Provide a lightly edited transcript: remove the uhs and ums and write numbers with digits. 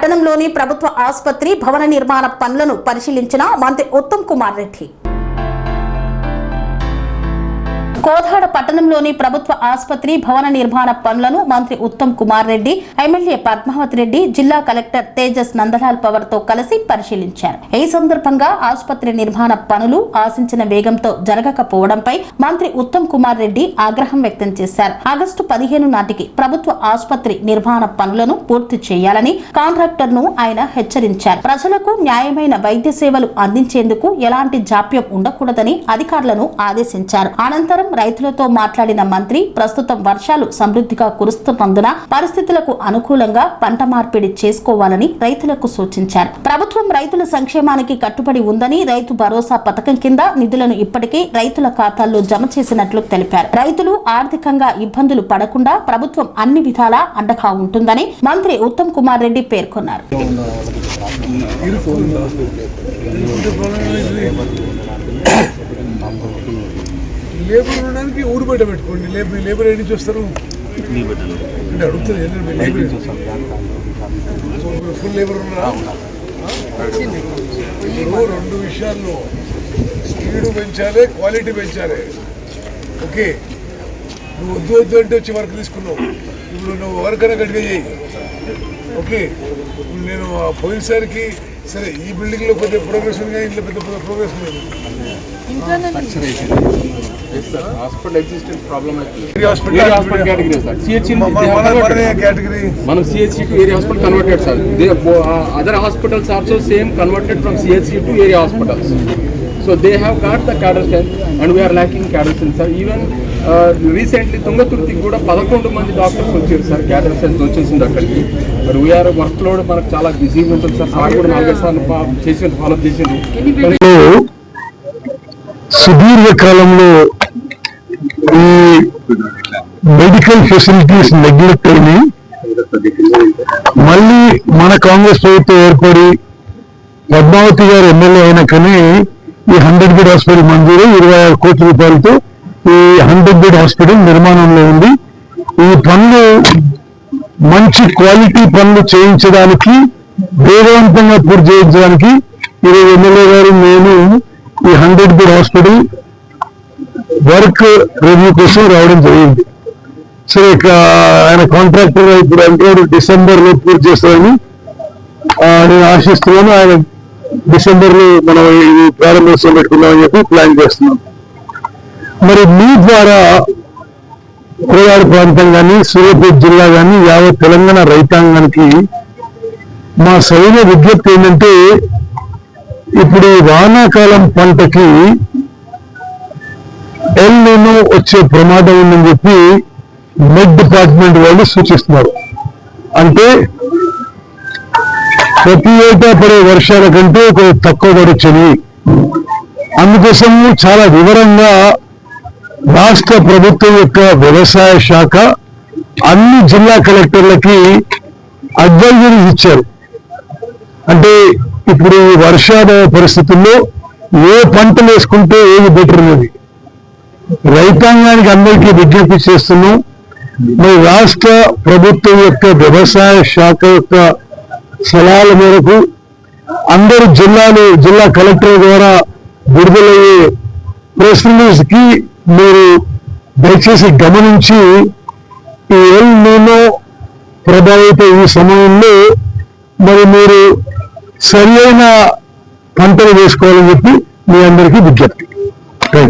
పట్టణంలోని ప్రభుత్వ ఆసుపత్రి భవన నిర్మాణ పనులను పరిశీలించిన మంత్రి ఉత్తమ్ కుమార్ రెడ్డి. కోదాడ పట్టణంలోని ప్రభుత్వ ఆసుపత్రి భవన నిర్మాణ పనులను మంత్రి ఉత్తమ్ కుమార్ రెడ్డి, ఎమ్మెల్యే పద్మావతి రెడ్డి, జిల్లా కలెక్టర్ తేజస్ నందలాల్ పవర్ తో కలిసి పరిశీలించారు. ఈ సందర్భంగా ఆసుపత్రి నిర్మాణ పనులు ఆశించిన వేగంతో జరగకపోవడంపై మంత్రి ఉత్తమ్ కుమార్ రెడ్డి ఆగ్రహం వ్యక్తం చేశారు. ఆగస్టు 15 నాటికి ప్రభుత్వ ఆసుపత్రి నిర్మాణ పనులను పూర్తి చేయాలని కాంట్రాక్టర్ ను ఆయన హెచ్చరించారు. ప్రజలకు న్యాయమైన వైద్య సేవలు అందించేందుకు ఎలాంటి జాప్యం ఉండకూడదని అధికారులను ఆదేశించారు. అనంతరం రైతులతో మాట్లాడిన మంత్రి ప్రస్తుతం వర్షాలు సమృద్ధిగా కురుస్తున్నందున పరిస్థితులకు అనుకూలంగా పంట మార్పిడి చేసుకోవాలని రైతులకు సూచించారు. ప్రభుత్వం రైతుల సంక్షేమానికి కట్టుబడి ఉందని, రైతు భరోసా పథకం కింద నిధులను ఇప్పటికే రైతుల ఖాతాల్లో జమ చేసినట్లు తెలిపారు. రైతులు ఆర్థికంగా ఇబ్బందులు పడకుండా ప్రభుత్వం అన్ని విధాలా అండగా ఉంటుందని మంత్రి ఉత్తమ్ కుమార్ రెడ్డి పేర్కొన్నారు. లేబర్ ఉండడానికి ఊరు బయట పెట్టుకోండి. లేబర్ ఏం చూస్తారు అంటే అడుగుతుంది. ఫుల్ లేబర్ ఉన్నారా? ఇప్పుడు 2 విషయాల్లో స్పీడ్ పెంచాలి, క్వాలిటీ పెంచాలి. ఓకే, నువ్వు వద్దు అంటే వచ్చి వర్క్ తీసుకున్నావు. ఇప్పుడు నువ్వు వర్క్ అయినా గట్టిగా చేయి. ఓకే, నేను పోయినసారికి సరే ఈ బిల్డింగ్లో పెద్ద ప్రోగ్రెస్ ఉంది, ఇంట్లో పెద్ద ప్రోగ్రెస్ లేదు. Hospital existence problem hospital category sir. CHC category మనం CHC to area hospital converted sir. Other hospitals also same converted from CHC to area hospitals. So they have got the cadre strength and we are lacking cadre strength sir. Even recently తుంగతుర్తికి కూడా 11 మంది doctors వచ్చారు sir. cadre strength వచ్చేసింది అక్కడికి. మరి we are work load మనకు చాలా బిజీగా ఉంటుంది సార్. సార్ కూడా 4 సార్లు చేసి ఫాలో చేసింది. సుదీర్ఘ కాలంలో ఈ మెడికల్ ఫెసిలిటీస్ నెగ్లెక్ట్ అయినాయి. మళ్ళీ మన కాంగ్రెస్ ప్రభుత్వం ఏర్పడి పద్మావతి గారు ఎమ్మెల్యే అయినా కానీ ఈ 100 బెడ్ హాస్పిటల్ మంజూరు 26 కోట్ల రూపాయలతో ఈ 100 బెడ్ హాస్పిటల్ నిర్మాణంలో ఉంది. ఈ పనులు మంచి క్వాలిటీ పనులు చేయించడానికి, వేగవంతంగా పూర్తి చేయించడానికి ఈరోజు ఎమ్మెల్యే గారు నేను ఈ 100 బెడ్ హాస్పిటల్ వర్క్ రివ్యూ కోసం రావడం జరిగింది. సరే, ఆయన కాంట్రాక్టర్ ఇప్పుడు అంటే డిసెంబర్లో పూర్తి చేస్తారని నేను ఆశిస్తున్నాను. ఆయన డిసెంబర్లో మనం ఇది ప్రారంభోత్సవం పెట్టుకుందామని చెప్పి ప్లాన్ చేస్తున్నాం. మరి మీ ద్వారా కోదాడ ప్రాంతం కానీ, సూర్యాపేట జిల్లా కానీ, యావత్ తెలంగాణ రైతాంగానికి మా సరైన విజ్ఞప్తి ఏంటంటే, ఇప్పుడు వానాకాలం పంటకి ఎల్ నినో వచ్చే ప్రమాదం ఉందని చెప్పి మెడ్ డిపార్ట్మెంట్ వాళ్ళు సూచిస్తున్నారు. అంటే ప్రతి ఏటా పడే వర్షాల కంటే తక్కువ పడొచ్చని. అందుకోసం చాలా వివరంగా రాష్ట్ర ప్రభుత్వం యొక్క వ్యవసాయ శాఖ అన్ని జిల్లా కలెక్టర్లకి అడ్వైజరీ ఇచ్చారు. అంటే ఇప్పుడు వర్షాభావ పరిస్థితుల్లో ఏ పంటలు వేసుకుంటే ఏది బెటర్ అనేది రైతాంగానికి అందరికీ విజ్ఞప్తి చేస్తున్నాం. మరి రాష్ట్ర ప్రభుత్వం యొక్క వ్యవసాయ శాఖ యొక్క సలహాల మేరకు అందరు జిల్లా కలెక్టర్ ద్వారా విడుదలయ్యే ప్రెస్ రిలీజ్ కి మీరు దయచేసి గమనించి ఈ ఎల్ నినో ప్రభావిత ఈ సమయంలో మరి మీరు సరి అయిన పంటలు వేసుకోవాలని చెప్పి మీ అందరికీ విజ్ఞప్తి.